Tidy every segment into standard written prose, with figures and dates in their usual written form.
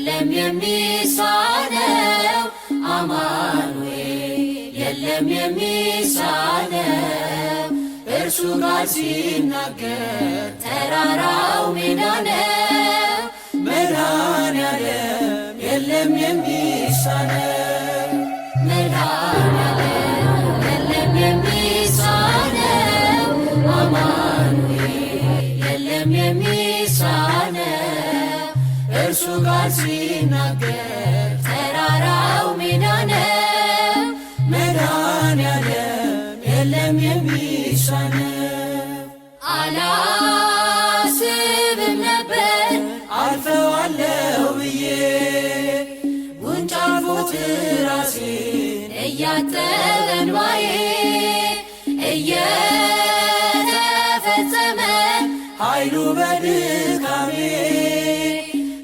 የለም የሚሳነው አማኑኤል የለም የሚሳነው እርሱ ጋር ሲናገር ተራራው ሜዳ ነው። መድኃኔዓለም የለም የሚሳነው መድኃኔዓለም የለም የሚሳነው አማኑኤል የለም የሚሳነው እርሱ ጋር ሲናገር ተራራው ሜዳ ነው። መድኃኔዓለም የለም የሚሳነው አላስብም ነበር አልፈዋለሁ ብዬ ጉንጭ አልፎት ራሴን እያጠበ እንባዬ እየተፈጸመ ኃይሉ በድካሜ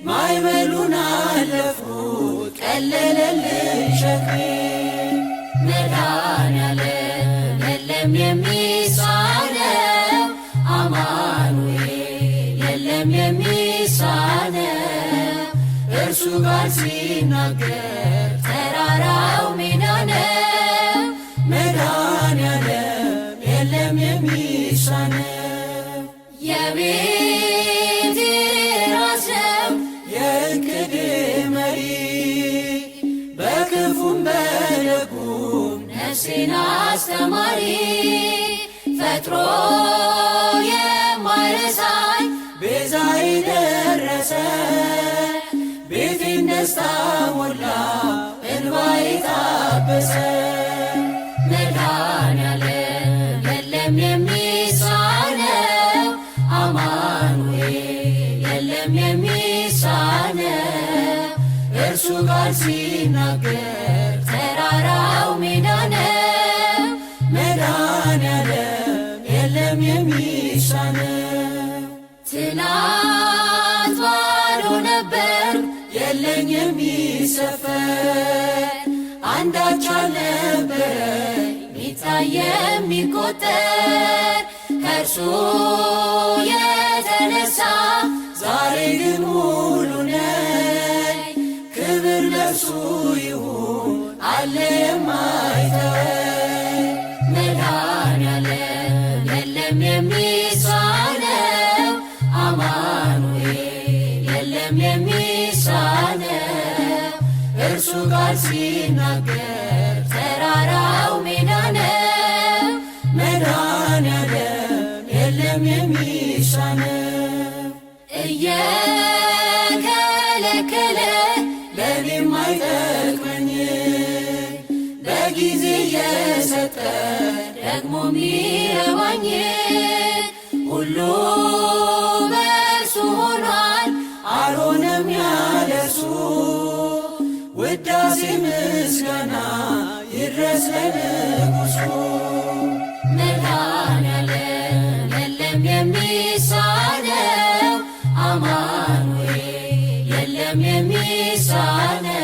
ማዕበሉን አለፍኩት ቀለለልኝ ሸክሜ። መድኃኔዓለም የለም የሚሳነው አማኑኤል የለም የሚሳነው እርሱ ጋር ሲናገር ተራራው ሜዳ ነው። መድኃኔዓለም የለም የሚሳነው የቤቴ ራስ ነው የዕቅዴ መሪ በክፉም በደጉም ነፍሴን አስተማሪ ፈጥሮ የማይረሳኝ ቤዛዬ ደረሰ ቤቴን ደስታ ሞላ እንባዬ ታበሰ። መድኃኔዓለም የለም የሚሳነው አማኑኤል የለም የሚሳነው እርሱ ጋር ሲናገር ተራራው ሜዳ ነው። መድኃኔዓለም የለም የሚሳነው ትናንት ባዶ ነበር የለኝ የሚሰፈር አንዳች አልነበረኝ ሚታይ የሚቆጠር ከእርሱ የተነሳ ዛሬ ግን ሙሉ ነኝ። ክብር ለእርሱ ይሁን አለ የማይተወኝ። መድኃኔዓለም የለም የሚሳነው አማኑኤል የለም የሚሳነው እርሱ ጋር ሲናገር ተራራው ሜዳ ነው። መድኃኔዓለም የለም የሚሳነው እየከለከለ ለእኔም አይጠቅመኝ በጊዜ እየሰጠ ደግሞ ሚረባኝ ሁሉ በእርሱ ሆኗል አልሆነም ያለሱ ውዳሴ ምስጋና ይድረስ ለንጉሡ። መድኃኔዓለም የለም የሚሳነው አማኑኤል የለም የሚሳነው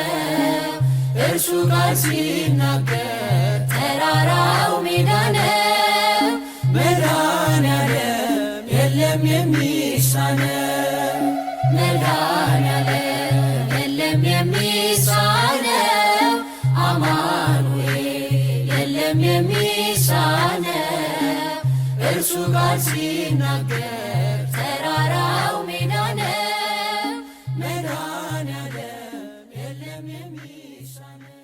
እርሱ ጋር ሲናገር ተራራው ሜዳ ነው። መድኃኔዓለም የለም የሚሳነው መድኃኔዓለም የለም የሚሳነው አማኑኤል የለም የሚሳነው እርሱ ጋር ሲናገር ተራራው ሜዳ ነው። መድኃኔዓለም የለም የሚሳነው